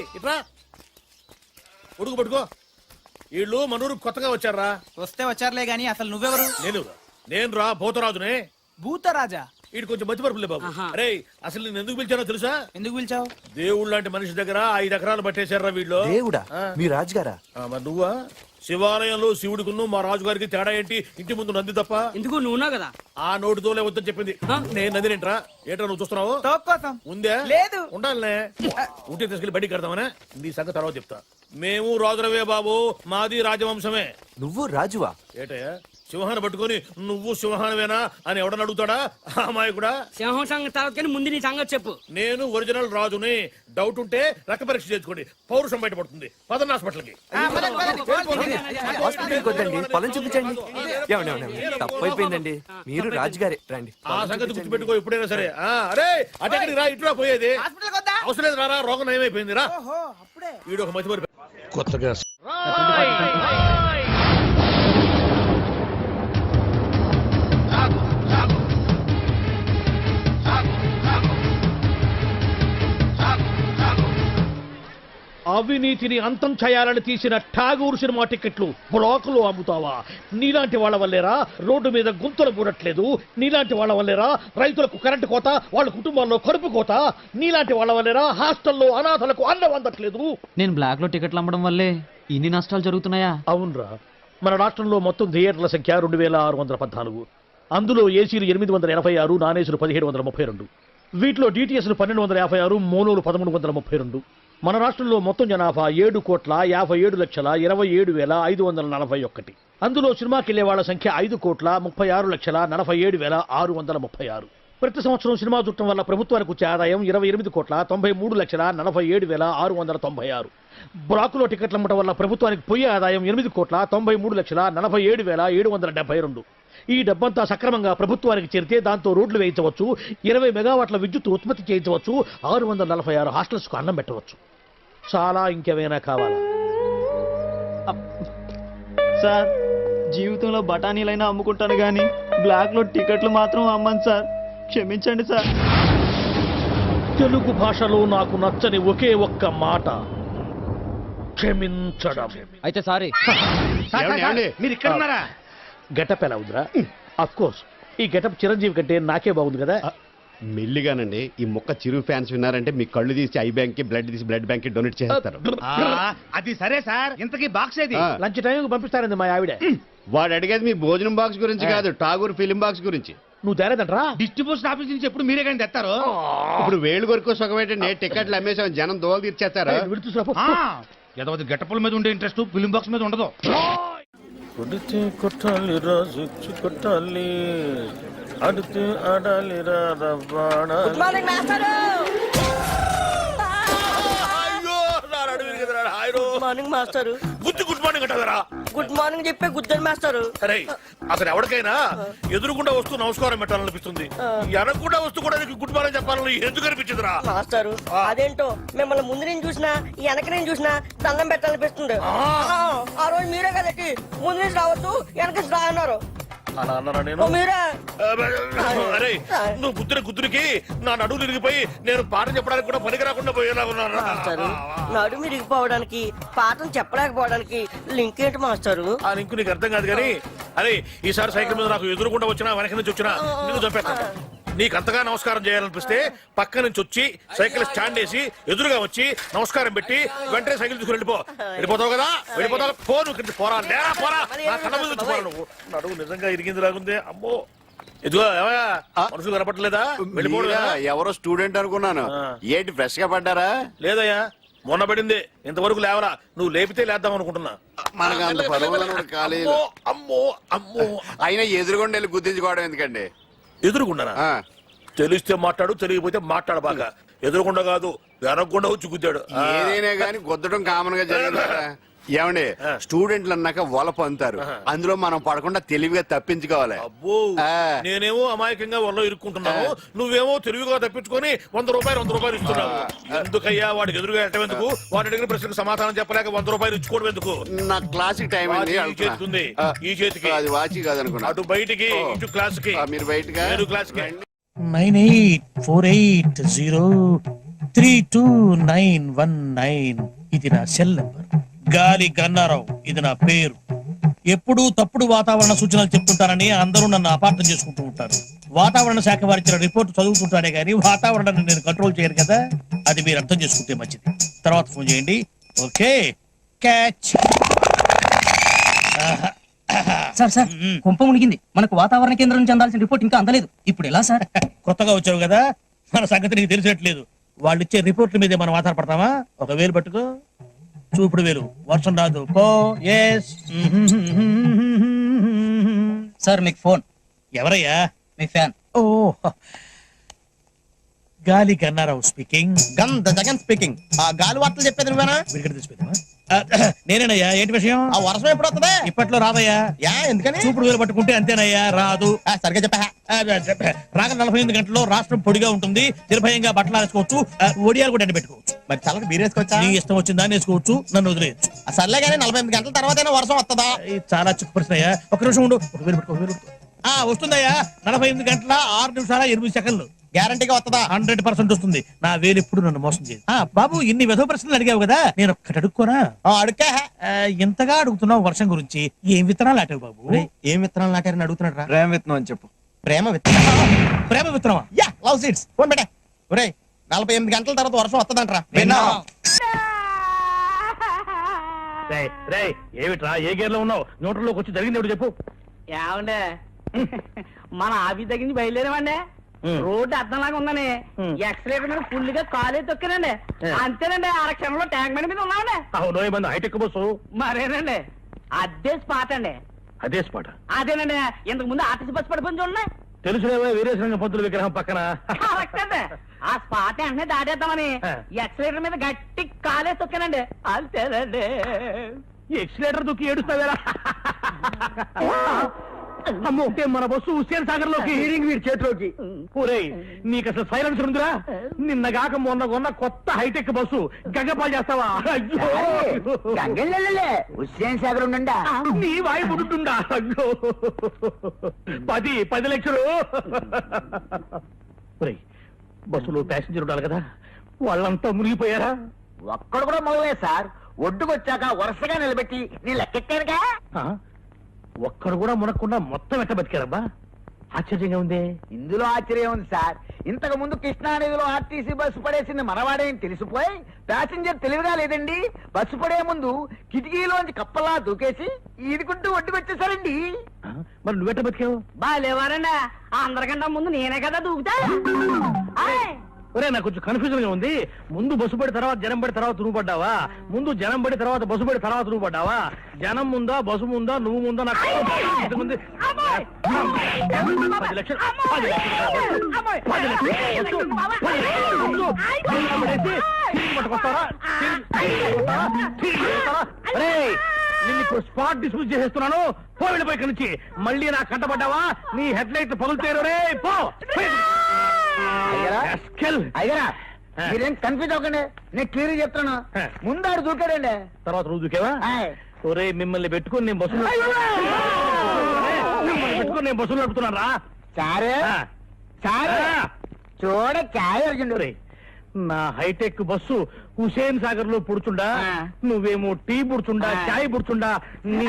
ఇట్రా ఉడుకు పట్టుకో. వీళ్ళు మనూరు కొత్తగా వచ్చారా? వస్తే వచ్చారులే గాని అసలు నువ్వెవరు? నేను రా భూతరాజునే. భూతరాజా? వీడు కొంచెం మతిపరుపులే బాబు. అరే అసలు నేను ఎందుకు పిలిచానో తెలుసా? ఎందుకు పిలిచావు? దేవుడు లాంటి మనిషి దగ్గర 5 ఎకరాలు పట్టేశారా వీళ్ళు. దేవుడా? మీ రాజుగారా? మరి నువ్వా? శివాలయంలో శివుడికును మా రాజుగారికి తేడా ఏంటి? ఇంటి ముందు నంది తప్ప. ఎందుకు నువ్వున్నావు కదా? ఆ నోటితోలే వద్దని చెప్పింది. నేను నందినేంట్రా? ఏంట్రా నువ్వు చూస్తున్నావు? ఉందే లేదు. ఉండాలనే ఉంటే తీసుకెళ్లి బడికి కడతామనే. నీ సంగతి తర్వాత చెప్తా. మేము రాజులవే బాబు, మాది రాజవంశమే. నువ్వు రాజువా? ఏటయ్యా సింహాన్ని పట్టుకొని నువ్వు సింహానవేనా అని ఎవడని అడుగుతాడా? అమ్మాయి కూడా సింహం సంగతి తర్వాత కానీ ముందు నీ సంగతి చెప్పు. నేను ఒరిజినల్ రాజుని. డౌట్ ఉంటే రక్త పరీక్ష చేసుకోండి, పౌరుషం బయటపడుతుంది. పదన్న హాస్పిటల్కి. హాస్పిటల్కి వద్దండి, పొలం చూపించండి. తప్పైపోయిందండి, మీరు రాజుగారే. రండి. ఆ సంగతి గుర్తుపెట్టుకో ఎప్పుడైనా సరే. అరే అటెక్కడికి రా, ఇట్లా పోయేది అవసరం లేదు. రారా, రోగం నయమైపోయింది రా. వీడు ఒక మతి కొత్తగా అవినీతిని అంతం చేయాలని తీసిన ఠాగూర్ సినిమా టికెట్లు బ్లాకులో అమ్ముతావా? నీలాంటి వాళ్ళ వల్లేరా రోడ్డు మీద గుంతలు కూడట్లేదు. నీలాంటి వాళ్ళ వల్లేరా రైతులకు కరెంటు కోత, వాళ్ళ కుటుంబాల్లో కడుపు కోత. నీలాంటి వాళ్ళ వల్లేరా హాస్టల్లో అనాథలకు అన్నం అందట్లేదు. నేను బ్లాక్ లో టికెట్లు అమ్మడం వల్లే ఇన్ని నష్టాలు జరుగుతున్నాయా? అవునరా, మన రాష్ట్రంలో మొత్తం థియేటర్ల సంఖ్య 2614. అందులో ఏసీలు 886, నాన్ ఏసీలు 1732. వీటిలో డిటిఎస్లు 1256, మోనోలు 1332. మన రాష్ట్రంలో మొత్తం జనాభా 7,57,27,541. అందులో సినిమాకి వెళ్లే వాళ్ళ సంఖ్య 5,36,47,636. ప్రతి సంవత్సరం సినిమా చూడటం వల్ల ప్రభుత్వానికి వచ్చే ఆదాయం 28,93,47,696. బ్లాకులో టికెట్లు అమ్మటం వల్ల ప్రభుత్వానికి పోయే ఆదాయం 8,93,47,772. ఈ డబ్బంతా సక్రమంగా ప్రభుత్వానికి చేరితే దాంతో రోడ్లు వేయించవచ్చు, 20 మెగావాట్ల విద్యుత్ ఉత్పత్తి చేయించవచ్చు, 646 హాస్టల్స్ కు అన్నం పెట్టవచ్చు. చాలా ఇంకేమైనా కావాలా? సార్, జీవితంలో బఠానీలైనా అమ్ముకుంటాను గానీ బ్లాక్ లో టికెట్లు మాత్రం అమ్మను సార్. క్షమించండి సార్. తెలుగు భాషలో నాకు నచ్చని ఒకే ఒక్క మాట క్షమించడం. అయితే సారీ. మీరు ఇక్కడ ఉన్నారా? గెటప్ ఎలా ఉందిరా? అఫ్ కోర్స్ ఈ గెటప్ చిరంజీవి కంటే నాకే బాగుంది కదా. మెల్లిగానండి, ఈ మొక్క చిరు ఫ్యాన్స్ విన్నారంటే మీ కళ్ళు తీసి ఐ బ్యాంక్ కి, బ్లడ్ తీసి బ్లడ్ బ్యాంక్ కి డొనేట్ చేస్తారు. అది సరే సార్, ఇంతకీ బాక్స్ ఏది? లంచ్ టైం పంపిస్తారండి మా ఆవిడ. వాడు అడిగేది మీ భోజనం బాక్స్ గురించి కాదు, ఠాగూర్ ఫిలిం బాక్స్ గురించి. నువ్వు తేలేదంట్రా? డిస్ట్రిబ్యూషన్ ఆఫీస్ నుంచి ఎప్పుడు మీరే కానీ తెస్తారు. ఇప్పుడు వేలు కొరకు సుఖమేటండి, టికెట్లు అమ్మేసాం, జనం దోలు తీర్చేస్తారు. ఏదో గెటపుల మీద ఉండే ఇంట్రెస్ట్ ఫిలిం బాక్స్ మీద ఉండదు. కొడితే కొట్టాలి రాజు కొట్టాలి, అడితే ఆడాలి రావాడా. Morning master. గుడ్ మార్నింగ్ అంటారా? గుడ్ మార్నింగ్ చెప్పే గుద్దని మాస్టర్. సరే అసలు ఎవరికైనా ఎదురుకుండా వస్తూ నమస్కారం పెట్టాలనిపిస్తుంది, ఎనకుండా వస్తూ కూడా గుడ్ మార్నింగ్ చెప్పాలని ఎందుకు అనిపించదురా మాస్టర్? అదేంటో మిమ్మల్ని ముందు నేను చూసినా వెనక నేను చూసినా దండం పెట్టాలనిపిస్తుంది. ఆ రోజు మీరే కదండి ముందు నుంచి రావచ్చు వెనక రా అన్నారు. అలా అన్నారా నేను? మీరే. అరే నువ్వు గుద్దురికి నా నడువులు ఇరిగిపోయి నేను పాఠం చెప్పడానికి కూడా పనికి రాకుండా పోయేలా ఉన్నాను. నడుము ఇరిగిపోవడానికి పాఠం చెప్పలేకపోవడానికి లింక్ ఏంటి మాస్టారు? ఆ లింక్ నీకు అర్థం కాదు కానీ, అరే ఈసారి సైకిల్ మీద నాకు ఎదురుకుండా వచ్చినా వెనక నుంచి వచ్చినా నిన్ను చంపేస్తాను. నీకు అంతగా నమస్కారం చేయాలనిపిస్తే పక్క నుంచి వచ్చి సైకిల్ స్టాండ్ వేసి ఎదురుగా వచ్చి నమస్కారం పెట్టి వెంటనే సైకిల్ తీసుకుని వెళ్ళిపోతావు కదా. వెళ్ళిపోతావు పో, నువ్వు పోరా పోరా, నా కళ్ళ మీద వచ్చి పోరా. నువ్వు నడువు నిజంగా ఇరిగింది లాగుంది. అమ్మో ఇదిగో మనుషులు కనపట్టలేదా? వెళ్ళిపోడు. ఎవరో స్టూడెంట్ అనుకున్నాను. ఏంటి ఫ్రెష్ గా పడ్డారా? లేదయ్యా, మొన్న పడింది, ఇంతవరకు లేవరా. నువ్వు లేపితే లేద్దాం అనుకుంటున్నా. మనకు అంత పదవులను కాలేదు. అమ్మో అమ్మో, అయినా ఎదురుగొండ వెళ్ళి గుర్తించుకోవడం ఎందుకండి? ఎదురుకుండానా? తెలిస్తే మాట్లాడు, తెలియకపోతే మాట్లాడు. బాగా ఎదురుకుండా కాదు వెనకుండా వచ్చి గుద్దాడు. ఏదైనా గానీ గుద్దడం కామన్ గా జరిగింది. ఏమండి, స్టూడెంట్లు అన్నాక వలప అంటారు, అందులో మనం పడకుండా తెలివిగా తప్పించుకోవాలి. అబ్బో, నేనేమో అమాయకంగా వల్ల ఇరుక్కుంటున్నాను, నువ్వేమో తెలివిగా తప్పించుకొని 100 రూపాయలు ఇస్తున్నావు. ఎందుకయ్యా వాడికి ఎదురుగా వెళ్ళటం ఎందుకు? వాడి అడిగిన ప్రశ్నకు సమాధానం చెప్పలేక 100 రూపాయలు ఇచ్చుకోవడం ఎందుకు? నా క్లాసిక్ టైం ఈ చేతికి ఈ చేతికి అది వాచి కాదనుకున్నా. అటు బయటికి ఇటు క్లాస్ కి. మీరు బయటగా క్లాస్ కి. 9848 329119 ఇది నా సెల్ నంబర్. గాలి గన్నారావు ఇది నా పేరు. ఎప్పుడూ తప్పుడు వాతావరణ సూచనలు చెప్తుంటారని అందరూ నన్ను అపార్థం చేసుకుంటూ ఉంటారు. వాతావరణ శాఖ వారిచ్చిన రిపోర్ట్ చదువుతుంటానే గానీ వాతావరణాన్ని నేను కంట్రోల్ చేయను కదా. అది మీరు అర్థం చేసుకుంటే మంచిది. తర్వాత ఫోన్ చేయండి. Okay, catch. సార్ సార్ కుంప మునిగింది. మనకు వాతావరణ కేంద్రం నుంచి అందాల్సిన రిపోర్ట్ ఇంకా అందలేదు. ఇప్పుడు ఎలా సార్? కొత్తగా వచ్చావు కదా, మన సంగతి నీకు తెలిసేట్లేదు. వాళ్ళు ఇచ్చే రిపోర్ట్ల మీదే మనం ఆధారపడతామా? ఒక వేలు పట్టుకో, చూపుడు వేలు. వర్షం రాదు పో. ఎస్. సార్ మీకు ఫోన్. ఎవరయ్యా? మీ ఫ్యాన్. ఓ, గాలి Gannarao speaking. Gun the Jagan speaking. ఆ గాలి వార్తలు చెప్పేది నువ్వేనా? విడిగడ తీసిపోతావా? నేనేనయ్యా. ఏంటి విషయం? ఆ వర్షం ఎప్పుడు వస్తుంది? ఇప్పట్లో రాదయ్యా. యా ఎందుకని? చూపుడు వేలు పట్టుకుంటే అంతేనయ్యా, రాదు. సరిగ్గా చెప్పా. రాగ 48 గంటల్లో రాష్ట్రం పొడిగా ఉంటుంది. నిర్భయంగా బట్టలు వేసుకోవచ్చు, ఒడియాలు కూడా పెట్టుకోవచ్చు. మరి చల్లకి బీరేసుకోవచ్చా? నీ ఇష్టం వచ్చిందా వేసుకోవచ్చు, నన్ను వదిలేయచ్చు. సర్లే కానీ 48 గంటల తర్వాత వర్షం వస్తుందా? ఇది చాలా చిక్కు ప్రశ్న అయ్యా. ఒక నిమిషం ఉండు. ఒక వేలు పెట్టుకో, ఒక వేలు పెట్టుకో. వస్తుందయ్యా. 48 గంటల 6 నిమిషాల 8 సెకండ్లు. గ్యారంటీగా వస్తుందా? 100% వస్తుంది. నా వేలు ఎప్పుడు నన్ను మోసం చేయదు. బాబు, ఇన్ని వెధవ ప్రశ్నలు అడిగావు కదా, నేను ఒక్కటి అడుక్కోనా? అడుక్కా. ఎంతగా అడుగుతున్నావు వర్షం గురించి. ఏం విత్తనాలు నాటావు బాబు? ఏం విత్తనాలు నాటారని అడుగుతున్నాడు రా. ప్రేమ విత్తనం అని చెప్పు. ప్రేమ విత్తనం. ప్రేమ విత్తనమా? Yeah, love seeds. ఫోన్ పెట్టే. ఒరేయ్, 48 గంటల తర్వాత వర్షం వస్తుందంట్రా. విన్నా? ఏమిట్రా, ఏ గేర్ లో ఉన్నావు? న్యూట్రల్లోకి వచ్చి జరిగింది ఎవడు చెప్పు. ఏమండే మన ఆఫీస్ దగ్గర నుంచి బయలుదేరామండి. రోడ్డు అర్థంలాగా ఉందని ఎక్సలేటర్ మీద ఫుల్ గా కాలే తొక్కానండి. అంతేనండి, ఆరక్షణంలో ట్యాంక్ బండి మీద ఉన్నామండి. అవును, ఏమన్నా హైటెక్ బస్సు? మరేనండి, అదే స్పాట్ అండి. అదే స్పాట్? అదేనండి, ఇంతకు ముందు ఆర్టీసీ బస్సు పడిపోయింది చూడండి. తెలుసులేవా, వీరేశలింగ పంతుల విగ్రహం పక్కన. కరెక్ట్ అండి. ఆ స్పాట్ వెంటనే దాటేద్దామని ఎక్సలేటర్ మీద గట్టి కాలే తొక్కానండి. అంతేనండి. ఎక్సిలేటర్ దుక్కి ఏడుస్తావేరా? అమ్మో, మన బస్సు హుస్సేన్ సాగర్ లోకి, వీడి చేతిలోకి. ఒరేయ్, నీకు అసలు సైలెన్స్ ఉందిరా? నిన్నగాక మొన్న కొన్న కొత్త హైటెక్ బస్సు గంగపాలు చేస్తావా? అయ్యో, హుస్సేన్ సాగర్ ఉండండి. నీ వాయి పుడుతుందా? అయ్యో, 10 లక్షలు. ఒరేయ్, బస్సులో ప్యాసింజర్ ఉండాలి కదా, వాళ్ళంతా మునిగిపోయారా? ఒక్కడు కూడా మొదలే సార్. ఒడ్డుకొచ్చాక వరుసగా నిలబెట్టి నేను లెక్కెట్టానుగా. ఒక్కడు కూడా మునక్కుండా మొత్తం ఎట్ట బతికారబ్బా? ఆశ్చర్యంగా ఉంది. ఇందులో ఆశ్చర్యం ఉంది సార్. ఇంతకు ముందు కృష్ణానదిలో ఆర్టీసీ బస్సు పడేసింది మనవాడేని తెలిసిపోయి ప్యాసింజర్ తెలివిగా లేదండి, బస్సు పడే ముందు కిటికీలోంచి కప్పలా దూకేసి ఈదుకుంటూ ఒడ్డుకొచ్చేసారండి. మరి నువ్వెట్ట బతికావు? బాగాలేవారండి, అందరికంటే ముందు నేనే కదా దూకుతా. ఒరే, నాకు కొంచెం కన్ఫ్యూజన్ గా ఉంది. ముందు బస్సు పడి తర్వాత జనం పడి తర్వాత నువ్వు పడ్డావా? ముందు జనం పడి తర్వాత బస్సు పడి తర్వాత నువ్వు పడ్డావా? జనం ముందా, బస్సు ముందా, నువ్వు ముందా? నాకు 10 లక్షలు. 10 లక్షలు నిన్ను ఇప్పుడు స్పాట్ డిస్మిస్ చేసేస్తున్నాను. పో, వెళ్ళిపోయి ఇక్కడి నుంచి. మళ్ళీ నా కంటపడ్డావా, నీ హెడ్ లైట్ పగులుతారు. రే పో. అయ్యరా, మీరేం కన్ఫ్యూజ్ అవ్వకండి, నేను క్లియర్ చెప్తాను. ముందాడు దూకాడండి, తర్వాత నువ్వు దూకేవా? ఒరే, మిమ్మల్ని పెట్టుకుని నేను బస్సులు నడుపుతున్నాను రా. సారే సారే చూడ చాయ్ అడిగిండు. నా హైటెక్ బస్సు హుసేన్ సాగర్ లో పుడుచుండా, నువ్వేమో టీ పుడుచుండా, చాయ్ పుడుచుండా, నీ